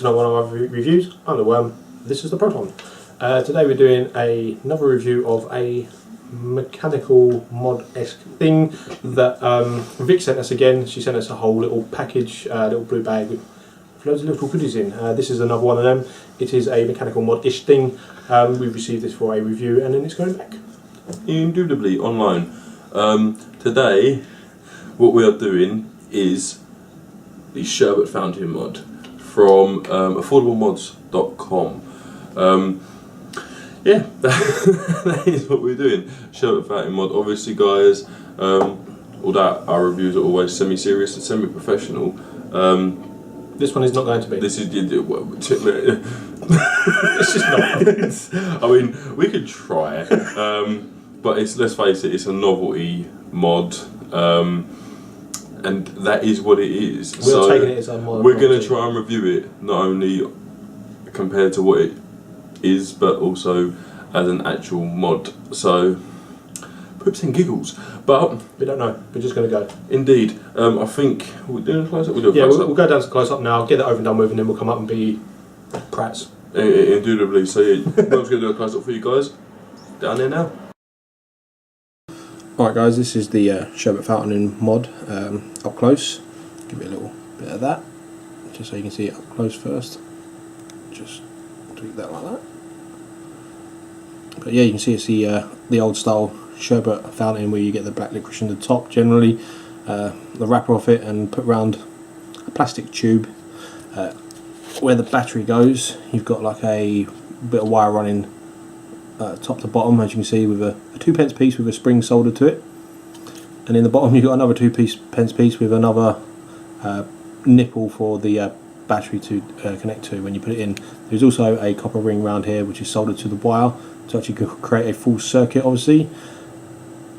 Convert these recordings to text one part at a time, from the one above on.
to another one of our reviews. I'm the Worm, this is the Proton. Today we're doing another review of a mechanical mod-esque thing that Vic sent us again. She sent us a whole little package, little blue bag with loads of little goodies in. This is another one of them. It is a mechanical mod-ish thing. We've received this for a review and then it's going back. Indubitably online. Today what we are doing is the Sherbet Fountain Mod from affordablemods.com. Yeah, that is what we're doing. Sherbet Fountain Mod. Obviously, guys, although our reviews are always semi-serious and semi-professional, this one is not going to be. This is it's just not. I mean, we could try it, but let's face it, it's a novelty mod. And that is what it is. We're taking it as a mod. We're going to try and review it, not only compared to what it is, but also as an actual mod. So, poops and giggles. But we don't know. We're just going to go. Indeed. I think we're doing a close up. We'll go down to close up now. Get that over and done with, and then we'll come up and be prats. Indubitably. So yeah, we're just going to do a close up for you guys. Down there now. Alright guys, this is the Sherbet Fountain Mod up close. Give it a little bit of that, just so you can see it up close first. Just tweak that like that. But yeah, you can see it's the old style sherbet fountain where you get the black licorice in the top generally, the wrapper off it, and put round a plastic tube. Where the battery goes, you've got like a bit of wire running top to bottom, as you can see, with a 2p piece with a spring soldered to it, and in the bottom you've got another 2p piece with another nipple for the battery to connect to when you put it in. There's also a copper ring round here which is soldered to the wire to actually create a full circuit, obviously.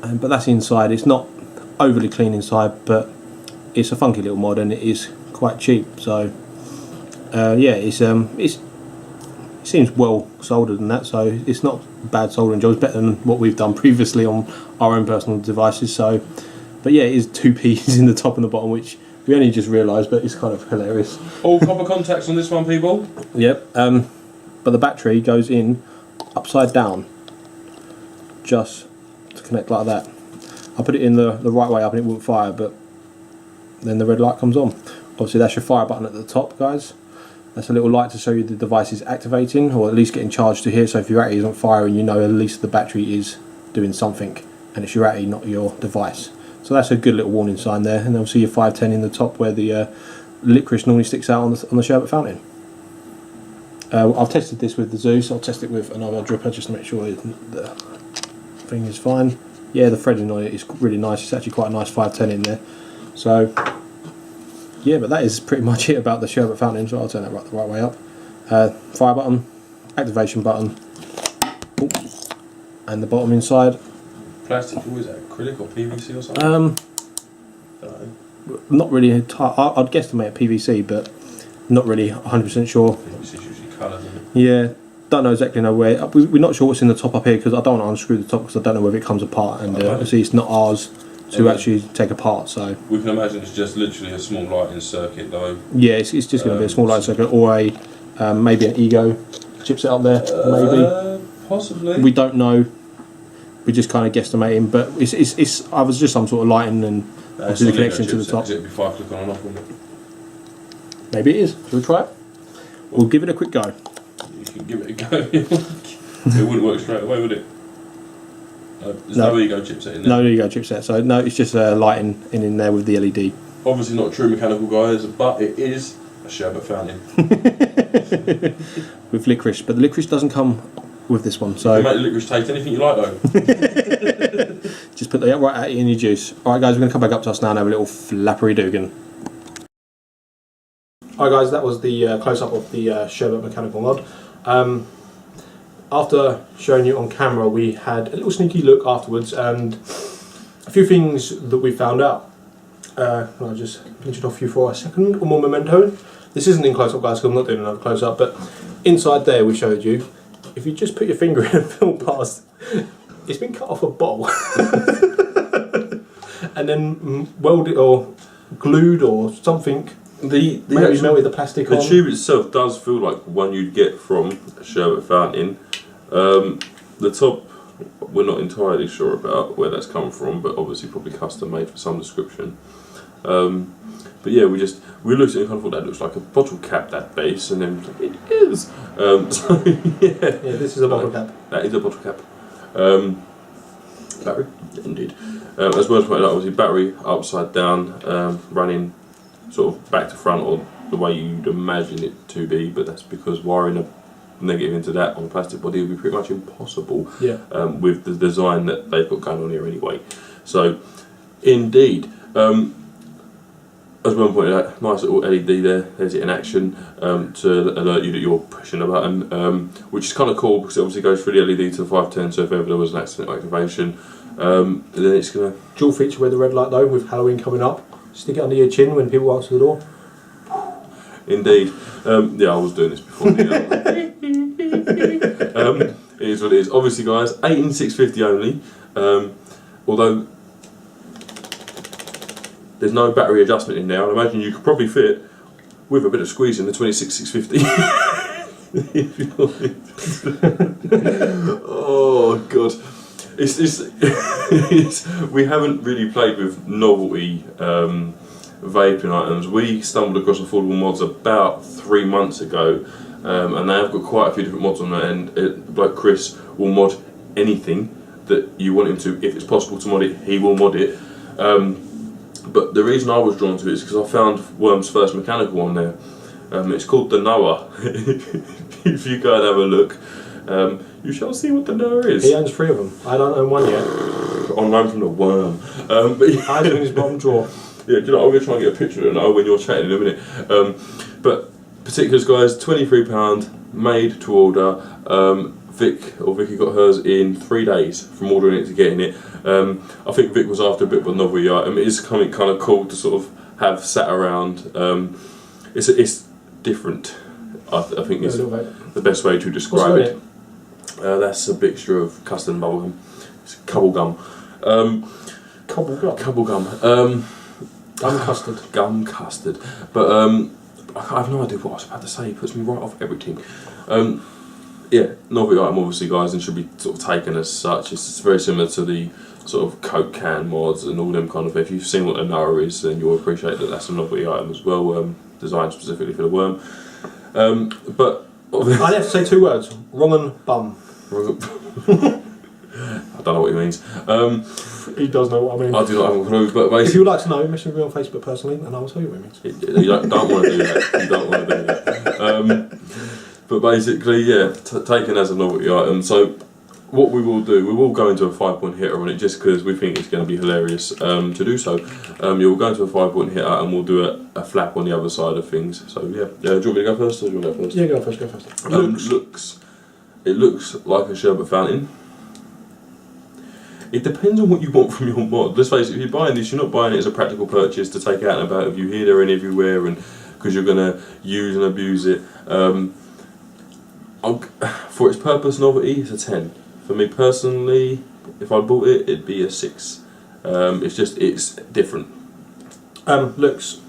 But that's inside. It's not overly clean inside, but it's a funky little mod and it is quite cheap. So yeah, it seems well soldered and that, so it's not bad soldering job. It's better than what we've done previously on our own personal devices. So, but yeah, it is 2 pieces in the top and the bottom, which we only just realised, but it's kind of hilarious. All copper contacts on this one, people. Yep. But the battery goes in upside down, just to connect like that. I put it in the right way up and it wouldn't fire, but then the red light comes on. Obviously, that's your fire button at the top, guys. That's a little light to show you the device is activating, or at least getting charged to here. So if your battery isn't firing, you know at least the battery is doing something, and it's your battery, not your device. So that's a good little warning sign there. And obviously your 510 in the top where the licorice normally sticks out on the Sherbet Fountain. I've tested this with the Zeus. I'll test it with another dripper just to make sure the thing is fine. Yeah, the threading on it is really nice. It's actually quite a nice 510 in there. So yeah, but that is pretty much it about the Sherbet Fountain, so I'll turn that the right way up. Fire button, activation button, and the bottom inside. Plastic, what is that, acrylic or PVC or something? Not really, I'd guesstimate PVC, but not really 100% sure. It's usually coloured, isn't it? Yeah, don't know exactly where. We're not sure what's in the top up here because I don't want to unscrew the top because I don't know whether it comes apart, and obviously it's not ours to actually take apart, so we can imagine it's just literally a small lighting circuit though. Yeah, it's just going to be a small lighting circuit, or a maybe an ego chipset up there, maybe. Possibly. We don't know. We're just kind of guesstimating, but it's either just some sort of lighting and obviously the connection to the top. It'd be 5 click on and off, wouldn't it? Maybe it is. Shall we try it? We'll give it a quick go. You can give it a go. It wouldn't work straight away, would it? There's no ego chipset in there. No ego chipset, so no, it's just lighting in there with the LED. Obviously not true mechanical, guys, but it is a Sherbet Fountain. With licorice, but the licorice doesn't come with this one, so... You can make the licorice taste anything you like though. Just put that right out in your juice. Alright guys, we're going to come back up to us now and have a little flappery doogan. Alright guys, that was the close-up of the Sherbet mechanical mod. After showing you on camera, we had a little sneaky look afterwards and a few things that we found out. I'll just pinch it off you for a second, one more memento. This isn't in close-up guys because I'm not doing another close-up, but inside there we showed you, if you just put your finger in and feel past, it's been cut off a bottle. And then welded or glued or something The Maybe actual, melted the plastic the on. tube itself does feel like one you'd get from a Sherbet Fountain. The top, we're not entirely sure about where that's come from, but obviously probably custom made for some description. But yeah, we looked at it and kind of thought that looks like a bottle cap, that base, and then it is. So yeah, this is a bottle cap. That is a bottle cap. Battery, indeed. As well as pointed out, obviously battery upside down, running sort of back to front, or the way you'd imagine it to be, but that's because wiring a negative into that on a plastic body would be pretty much impossible. Yeah. With the design that they've got going on here anyway. So, indeed. As well pointed out, nice little LED there, there's it in action to alert you that you're pushing a button, which is kind of cool because it obviously goes through the LED to the 510, so if ever there was an accidental activation, then it's going to... Dual feature with the red light though, with Halloween coming up. Stick it under your chin when people answer the door. Indeed. Yeah, I was doing this before. It is what it is. Obviously guys, 18650 only, although there's no battery adjustment in there. I imagine you could probably fit, with a bit of squeezing, the 26650. If you like. Oh god, we haven't really played with novelty vaping items. We stumbled across Affordable Mods about 3 months ago, and they have got quite a few different mods on there. And like Chris will mod anything that you want him to. If it's possible to mod it, he will mod it. But the reason I was drawn to it is because I found Worm's first mechanical on there. It's called the Noah. If you go and have a look, you shall see what the Noah is. He owns 3 of them. I don't own one yet. On loan from the Worm. But yeah. I do in his bottom drawer. Yeah, do you know, I'm going to try and get a picture of the Noah when you're chatting in a minute. But particulars, guys, £23, made to order. Vicky got hers in 3 days from ordering it to getting it. I think Vic was after a bit of a novelty item. It is something kind of cool to sort of have sat around. It's different. I think it's the best way to describe it. That's a mixture of custard and bubblegum. It's gum. Gum custard. Gum custard. But I have no idea what I was about to say. It puts me right off everything. Yeah, novelty item obviously guys, and should be sort of taken as such. It's very similar to the sort of Coke can mods and all them kind of. If you've seen what a Noah is, then you'll appreciate that that's a novelty item as well, designed specifically for the Worm. But I have to say 2 words: wrong and bum. I don't know what he means. He does know what I mean. I do not have a clue, but basically, if you would like to know, message me on Facebook personally, and I will tell you what it means. You don't want to do that. You don't want to do that. But basically, yeah, taken as a novelty item. So what we will do, we will go into a 5-point hitter on it just because we think it's going to be hilarious to do so. You'll go into a 5-point hitter and we'll do a flap on the other side of things. So yeah, do you want me to go first or do you want to go first? Yeah, go first. It looks like a Sherbet Fountain. It depends on what you want from your mod. Let's face it, if you're buying this, you're not buying it as a practical purchase to take out and about if you here, there and everywhere, and because you're going to use and abuse it. For its purpose, novelty, it's a 10. For me personally, if I bought it, it'd be a 6. It's different. It looks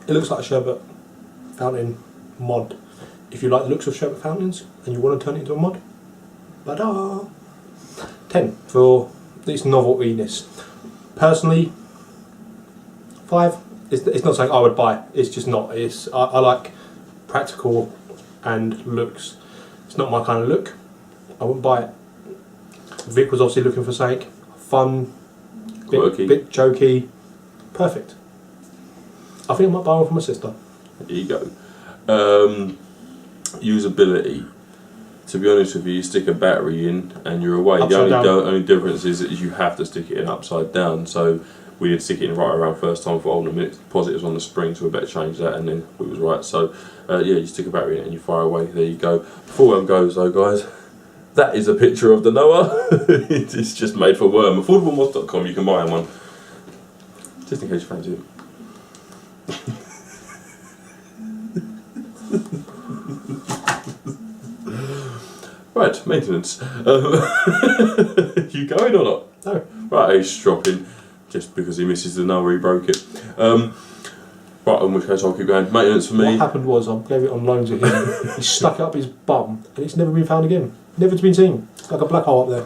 like a Sherbet Fountain mod. If you like the looks of Sherbet Fountains and you want to turn it into a mod, ba-da! 10 for its novelty-ness. Personally, 5. It's not something I would buy. It's just not. I like practical and looks. It's not my kind of look. I wouldn't buy it. Vic was obviously looking for something fun, bit jokey, perfect. I think I might buy one for my sister. There you go. Usability. To be honest with you, you stick a battery in and you're away. The only difference is that you have to stick it in upside down. So we did stick it in right around first time for holding a minute. Positives on the spring, so we better change that, and then we was right. So yeah, you stick a battery in and you fire away. There you go. Before Worm goes though, guys, that is a picture of the Noah. It's just made for Worm. AffordableMods.com. You can buy one, just in case you fancy it. Right, maintenance. You going or not? No. Right, he's dropping just because he misses the Noah, he broke it. But in which case I'll keep going. Maintenance for me. What happened was I gave it on loan to him. He stuck it up his bum, and it's never been found again. Never been seen. It's like a black hole up there.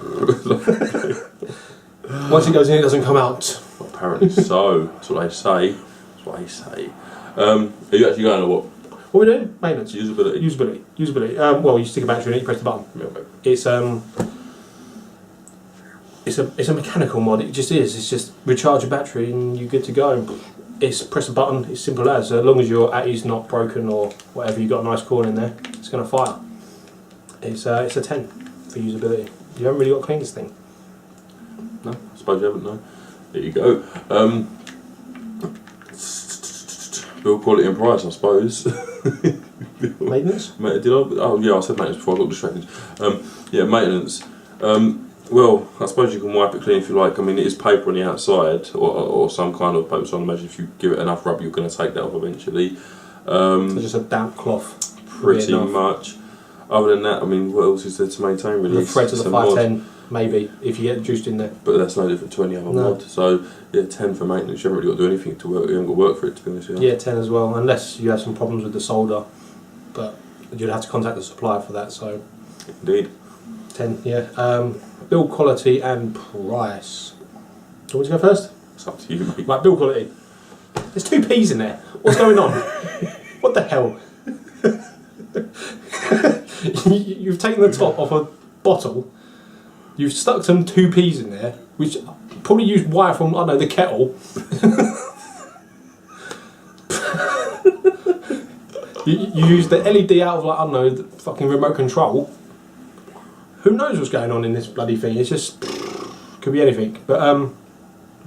Once it goes in, it doesn't come out. Apparently so. That's what they say. That's what they say. Are you actually going or what? What are we doing? Maintenance. Usability. Well, you stick a battery in it, you press the button. It's a mechanical mod. It just is. It's just recharge a battery and you're good to go. It's press a button. It's simple as. So long as your ATI's not broken or whatever, you've got a nice cord in there, it's going to fire. It's a 10 for usability. You haven't really got to clean this thing. No, I suppose you haven't. No. There you go. Build quality and price, I suppose. Maintenance? Did I? Oh yeah, I said maintenance before. I got distracted. Yeah, maintenance. Well, I suppose you can wipe it clean if you like. I mean, it is paper on the outside, or some kind of paper. So I imagine if you give it enough rub, you're going to take that off eventually. So just a damp cloth. Pretty much. Other than that, I mean, what else is there to maintain really? The threads of the 510, maybe, if you get juiced in there. But that's no different to any other mod. So yeah, 10 for maintenance. You haven't really got to do anything to work. You haven't got to work for it, to be honest with you. Yeah, 10 as well, unless you have some problems with the solder. But you'd have to contact the supplier for that. So Indeed. 10, yeah. Build quality and price. Do you want me to go first? It's up to you, mate. Right, build quality. There's 2 P's in there. What's going on? What the hell? You've taken the top off a bottle. You've stuck some 2 P's in there, which probably used wire from, I don't know, the kettle. you used the LED out of, like, I don't know, the fucking remote control. Who knows what's going on in this bloody thing? It's just could be anything. But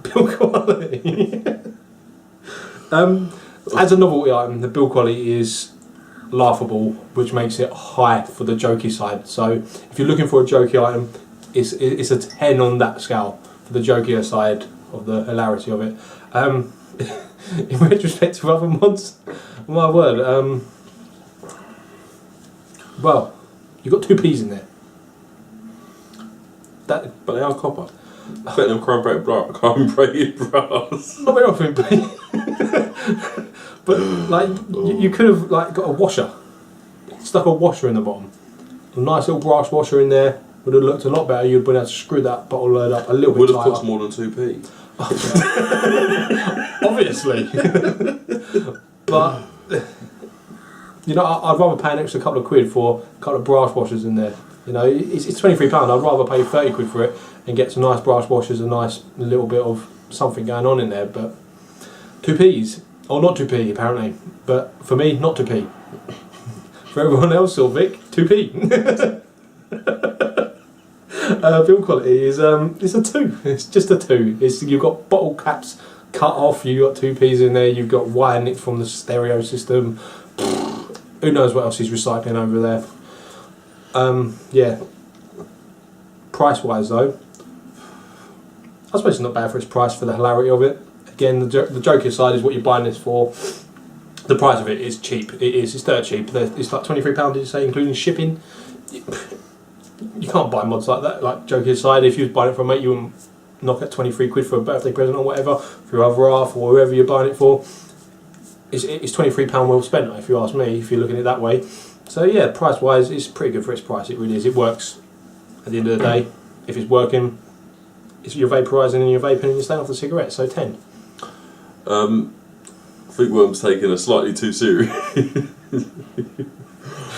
build quality. As a novelty item, the build quality is laughable, which makes it high for the jokey side. So if you're looking for a jokey item, it's a 10 on that scale for the jokier side of the hilarity of it. In retrospect to other mods, my word. Well, you've got 2 P's in there. But they are copper. Better than chrome-braided brass. Not very often, but like you could have like got a washer, stuck a washer in the bottom, a nice little brass washer in there. Would have looked a lot better. You'd been able to screw that bottle load up a little bit Would have tighter. cost more than 2p. Obviously, but you know, I'd rather pay an extra couple of quid for a couple of brass washers in there. You know, it's £23. I'd rather pay 30 quid for it and get some nice brass washers, a nice little bit of something going on in there. But 2p's, or not 2p apparently, but for me, not 2p. For everyone else, Sylvic, 2p. Build quality is it's a 2. It's just a 2. You've got bottle caps cut off. You've got 2p's in there. You've got wire nicked from the stereo system. Who knows what else he's recycling over there. Yeah. Price wise though, I suppose it's not bad for its price for the hilarity of it. Again, the joker side is what you're buying this for. The price of it is cheap. It's dirt cheap. It's like £23, did you say, including shipping? You can't buy mods like that, like joker side. If you was buying it from a mate, you wouldn't knock at 23 quid for a birthday present or whatever, for your other half or whoever you're buying it for. It's £23 well spent, if you ask me, if you're looking at it that way. So yeah, price wise, it's pretty good for its price. It really is. It works. At the end of the day, if it's working, you're vaporising and you're vaping and you're staying off the cigarette. So 10. I think Worm's taking a slightly too serious.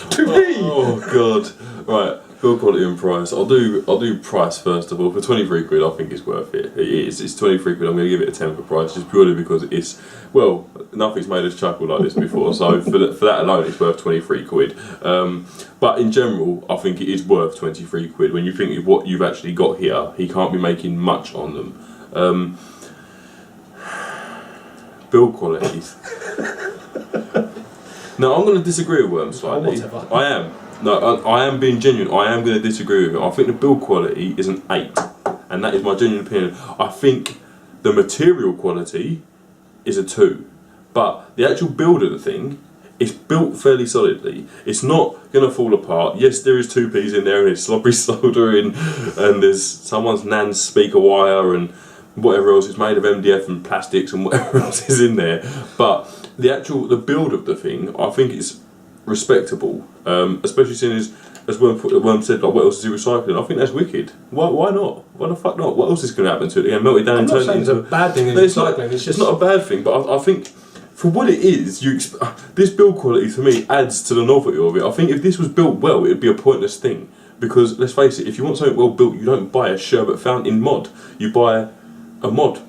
2p. Oh god! Right, build quality and price. I'll do price first of all. For 23 quid, I think it's worth it. It is. It's 23 quid. I'm going to give it a 10 for price, just purely because it's, well, nothing's made us chuckle like this before. So for that alone, it's worth 23 quid. But in general, I think it is worth 23 quid. When you think of what you've actually got here, he can't be making much on them. Build quality. No, I'm going to disagree with Worm slightly. I am. No, I am being genuine. I am going to disagree with it. I think the build quality is an 8, and that is my genuine opinion. I think the material quality is a 2, but the actual build of the thing is built fairly solidly. It's not going to fall apart. Yes, there is 2p's in there, and there's slobbery soldering, and there's someone's nan's speaker wire, and whatever else is made of MDF and plastics and whatever else is in there. But the build of the thing, I think it's respectable, especially seeing as Worm said, like, what else is he recycling? I think that's wicked. Why not? Why the fuck not? What else is going to happen to it? Again, melt it down and turn it into... it's a bad thing in recycling. It's not a bad thing, but I think for what it is, this build quality to me adds to the novelty of it. I think if this was built well, it'd be a pointless thing. Because let's face it, if you want something well built, you don't buy a Sherbet Fountain mod. You buy a mod.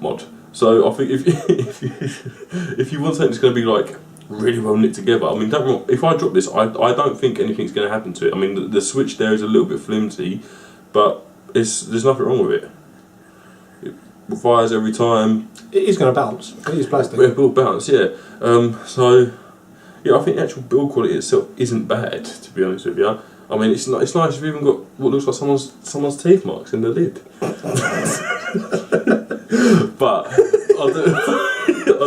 So I think if you want something that's going to be like really well knit together, I mean, don't get me wrong, if I drop this, I don't think anything's going to happen to it. I mean, the switch there is a little bit flimsy, but there's nothing wrong with it. It fires every time. It is going to bounce. It is plastic. It will bounce, yeah. So yeah, I think the actual build quality itself isn't bad, to be honest with you. I mean, it's nice if you've even got what looks like someone's teeth marks in the lid. But I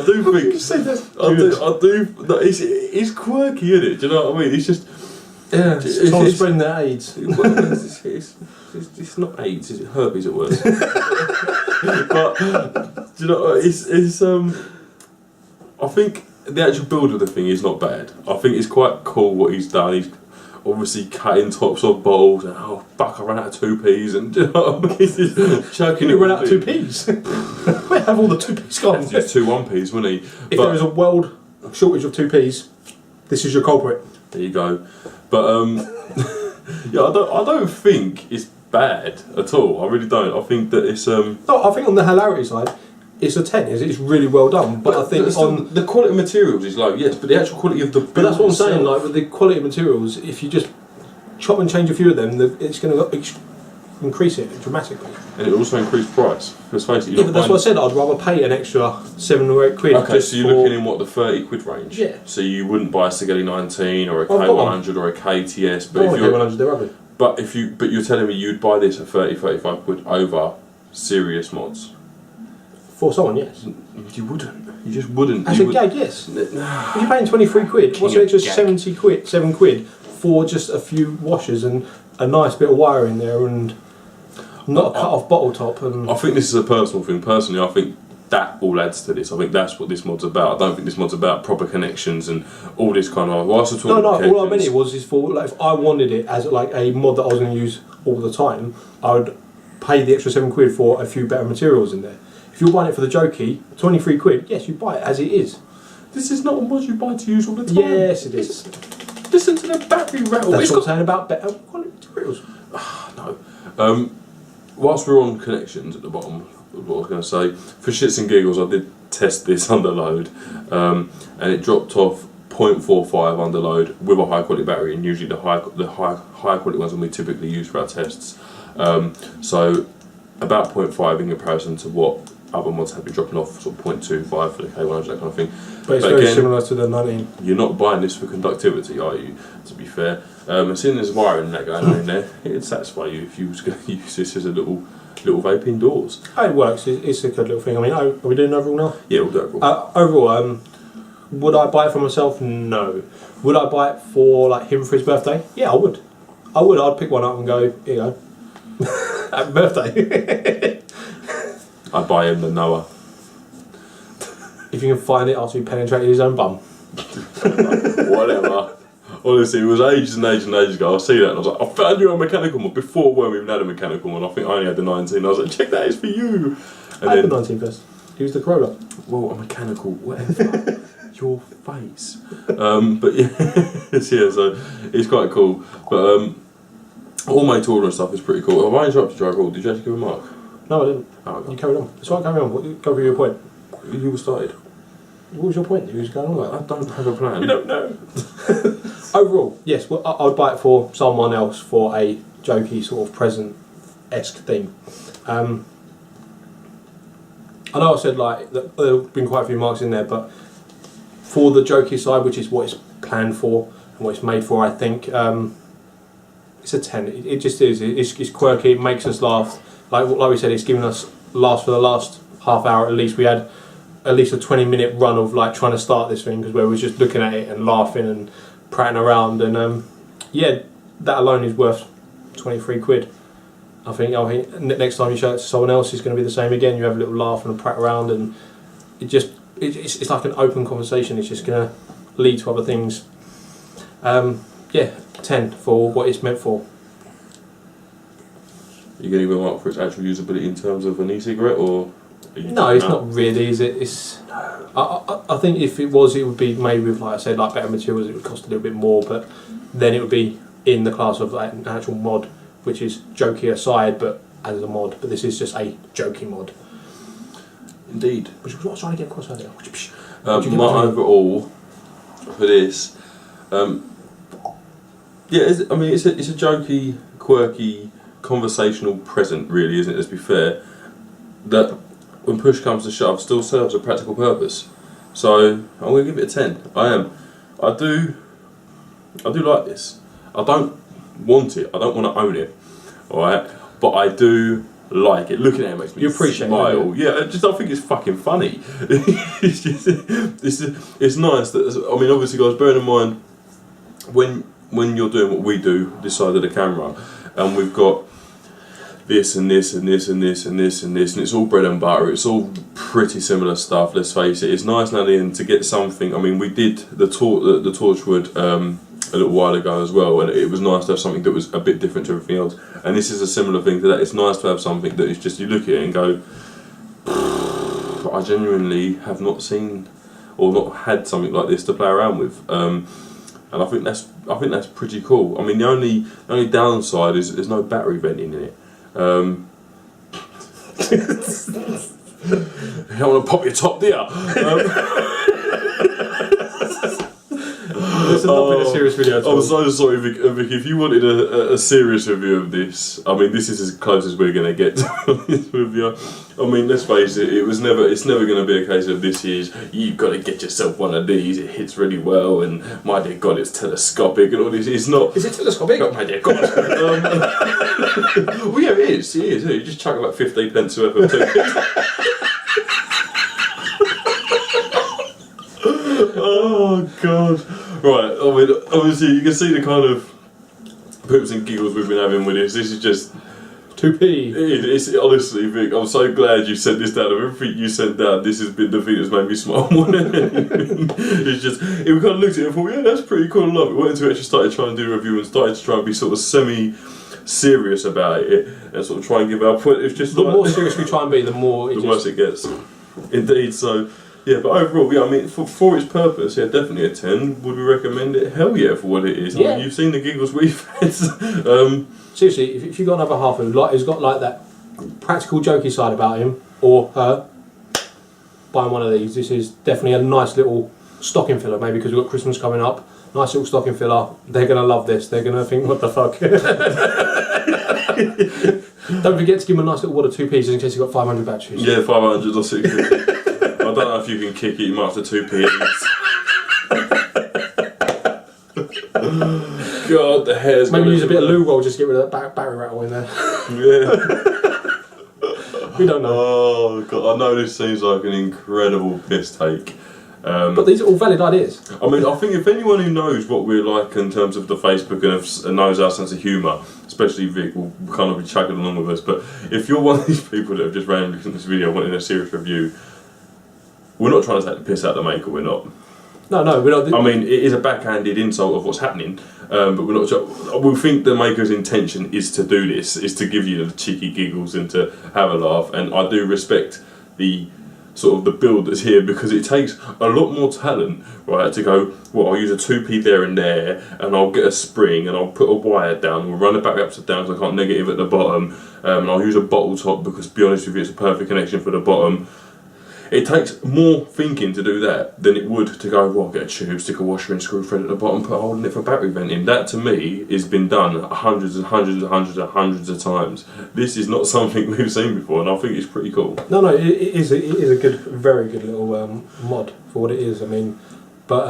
do think it's quirky, isn't it? Do you know what I mean? It's just it's spreading their AIDS. It's not AIDS, it's herpes at worst. But do you know? It's I think the actual build of the thing is not bad. I think it's quite cool what he's done. He's obviously cutting tops of bottles and I ran out of 2Ps and do you know what I mean? Chucking it. Run out of 2Ps. Where have all the 2Ps gone? Just 2 1Ps, wouldn't he? If there is a world shortage of 2Ps, this is your culprit. There you go. But yeah, I don't think it's bad at all. I really don't. I think that it's No, I think on the hilarity side, it's a 10. It's really well done. But I think on the quality of materials is low, yes, but the actual quality of the build. But that's what I'm itself, saying. Like with the quality of materials, if you just chop and change a few of them, it's going to increase it dramatically. And it will also increase price. Let's face it. Yeah, but that's what I said. I'd rather pay an extra 7 or 8 quid. Okay, so you're looking in what, the 30 quid range? Yeah. So you wouldn't buy a Sigelli 19 or a K100 or a KTS, but if you're K100, they're rubbish. But you're telling me you'd buy this at 30-35 quid over serious mods. For someone, yes. You wouldn't. You just wouldn't. As a gag, yes. If you're paying 23 quid, what's an extra 70 quid, 7 quid for just a few washers and a nice bit of wire in there and not a cut off bottle top? And I think this is a personal thing. Personally, I think that all adds to this. I think that's what this mod's about. I don't think this mod's about proper connections and all this kind of... No, all I meant it was for, like, if I wanted it as like a mod that I was going to use all the time, I would pay the extra 7 quid for a few better materials in there. If you're buying it for the jokey, 23 quid, yes, you buy it as it is. This is not a mod you buy to use all the time. Yes, it is. Listen to the battery rattle. That's what I'm saying about better quality materials. No. Whilst we're on connections at the bottom, what I was going to say, for shits and giggles, I did test this under load, and it dropped off 0.45 under load with a high quality battery, and usually the high quality ones that we typically use for our tests. So about 0.5 in comparison to what other mods have been dropping off, sort of 0.25 for the K100, that kind of thing. But it's very similar to the 19. You're not buying this for conductivity, are you? To be fair, and seeing there's wiring that going on in there, it'd satisfy you if you was going to use this as a little vape indoors. Oh, it works. It's a good little thing. I mean, are we doing overall now? Yeah, we'll do overall. Overall, would I buy it for myself? No. Would I buy it for like him for his birthday? Yeah, I would. I'd pick one up and go, here you go. Happy birthday. I'd buy him the Noah. If you can find it after he penetrated his own bum. Whatever. Honestly, it was ages and ages and ages ago. I see that and I was like, I found you a mechanical one before when we even had a mechanical one. I think I only had the 19. I was like, check that, it's for you. And I had the 19 first. He was the Corolla. Well, a mechanical, whatever. Your face. But yeah, yeah, so it's quite cool. But all my tour and stuff is pretty cool. Have I interrupted you overall? Did you actually give a mark? No, I didn't. Oh, okay. You carried on. It's right, carry on. Go through your point. You were started. What was your point? You was going on about? I don't have a plan. You don't know. Overall, yes, well, I would buy it for someone else for a jokey sort of present-esque theme. I know I said like that there have been quite a few marks in there, but for the jokey side, which is what it's planned for and what it's made for, I think it's a 10. It just is. It's quirky. It makes us laugh. Like we said, it's giving us laughs for the last half hour at least. We had at least a 20-minute run of like trying to start this thing because we were just looking at it and laughing and prattling around, and yeah, that alone is worth 23 quid. I think next time you show it to someone else, it's going to be the same again. You have a little laugh and a prat around, and it just it's like an open conversation. It's just going to lead to other things. Yeah, 10 for what it's meant for. You getting a mark for its actual usability in terms of an e-cigarette, or? No, it's not really, is it? It's. I think if it was, it would be made with, like I said, like better materials. It would cost a little bit more, but then it would be in the class of like an actual mod, which is jokey aside, but as a mod. But this is just a jokey mod. Indeed. Which is what I was trying to get across earlier. My overall for this, yeah, it's a jokey, quirky, conversational present, really, isn't it? Let's be fair. That when push comes to shove, still serves a practical purpose. So I'm going to give it a 10. I am. I do like this. I don't want it. I don't want to own it. All right, but I do like it. Looking at it makes me smile. Yeah, I think it's fucking funny. It's nice that. I mean, obviously, guys, bearing in mind when you're doing what we do, this side of the camera, and we've got this and this and this and this and this and this, and it's all bread and butter. It's all pretty similar stuff. Let's face it. It's nice now and then to get something. I mean, we did the Torchwood a little while ago as well, and it was nice to have something that was a bit different to everything else. And this is a similar thing to that. It's nice to have something that is just, you look at it and go, I genuinely have not seen or not had something like this to play around with. And I think that's pretty cool. I mean, the only downside is there's no battery venting in it. You don't want to pop your top, do you? This has not been a serious video at all. I'm so sorry, Vic. If you wanted a serious review of this, I mean, this is as close as we're going to get to this review. I mean, let's face it, it's never going to be a case of this is, you've got to get yourself one of these, it hits really well, and my dear God, it's telescopic, and all this. It's not. Is it telescopic? Oh, my dear God. Well, yeah, it is. It is. You just chuck about 15 pence worth of toothpaste. Oh, God. Right, I mean, obviously you can see the kind of poops and giggles we've been having with this. This is just 2p. It's honestly, Vic, I'm so glad you sent this down. Of everything you sent down, this has been the thing that's made me smile more than anything. It's just, we kind of looked at it and thought, yeah, that's pretty cool, I love it. Went into it, actually started trying to do a review and started to try and be sort of semi-serious about it and sort of try and give our point. It's just the more serious we try and be, the more the worse it gets. Indeed, so. Yeah, but overall, yeah, I mean, for its purpose, yeah, definitely a 10. Would we recommend it? Hell yeah, for what it is. Yeah. I mean, you've seen the giggles we've had. Seriously, if you've got another half who's got like that practical jokey side about him, or her, buying one of these. This is definitely a nice little stocking filler, maybe because we've got Christmas coming up. Nice little stocking filler. They're going to love this. They're going to think, what the fuck? Don't forget to give them a nice little wad of 2 pieces in case you've got 500 batteries. Yeah, 500 or 600. I don't know if you can kick it, you might have to 2p God, the hair's maybe use a bit of loo roll just to get rid of that battery rattle in there. Yeah. We don't know. Oh God, I know this seems like an incredible piss take. But these are all valid ideas. I mean, I think if anyone who knows what we're like in terms of the Facebook and knows our sense of humour, especially Vic, will kind of be chugging along with us. But if you're one of these people that have just randomly seen this video wanting a serious review, we're not trying to take the piss out of the maker, we're not. No, we're not. I mean, it is a backhanded insult of what's happening, but we're not. We think the maker's intention is to do this, is to give you the cheeky giggles and to have a laugh. And I do respect the sort of the build that's here, because it takes a lot more talent, right, to go, well, I'll use a 2p there, and I'll get a spring and I'll put a wire down and we'll run it back upside down so I can't negative at the bottom, and I'll use a bottle top because, to be honest with you, it's a perfect connection for the bottom. It takes more thinking to do that than it would to go, well, I'll get a tube, stick a washer and screw thread at the bottom, put a hole in it for battery venting. That, to me, has been done hundreds and hundreds and hundreds and hundreds of times. This is not something we've seen before, and I think it's pretty cool. No, it is a good, very good little mod for what it is. I mean, but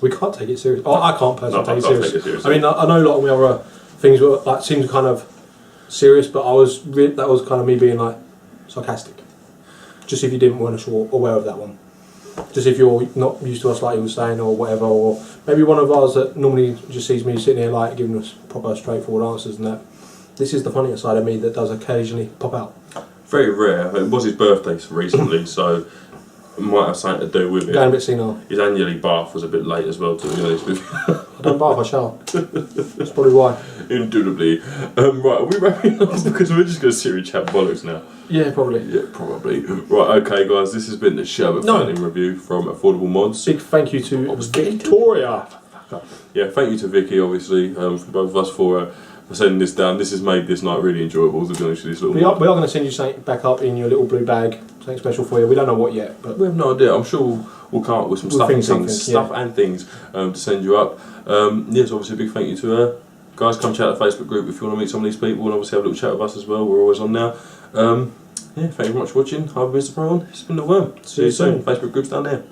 we can't take it seriously. Oh, I can't personally take it seriously. I mean, I know a lot of the other things were like seemed kind of serious, but that was kind of me being like sarcastic. Just if you weren't aware of that one. Just if you're not used to us, like you were saying, or whatever, or maybe one of ours that normally just sees me sitting here like giving us proper straightforward answers and that. This is the funnier side of me that does occasionally pop out. Very rare. It was his birthday recently, so might have something to do with it. Going a bit senile. His annually bath was a bit late as well, to be honest with you. I don't bath, I shower. That's probably why. Indubitably. Right, are we wrapping up? Because we're just going to sit here and chat bollocks now. Yeah, probably. Yeah, probably. Right, okay, guys, this has been the Sherbet Fountain review from Affordable Mods. Big thank you to Victoria. Yeah, thank you to Vicky, obviously, from both of us for sending this down. This has made this night really enjoyable, to be honest with this little We are going to send you something back up in your little blue bag. Something special for you. We don't know what yet, but we have no idea. I'm sure we'll come up with some stuff and things to send you up. Yes, obviously a big thank you to her. Guys, come check out the Facebook group if you want to meet some of these people and obviously have a little chat with us as well. We're always on now. Yeah, thank you very much for watching. I've been Mr. Pro. It's been the Worm. See you soon. Facebook group's down there.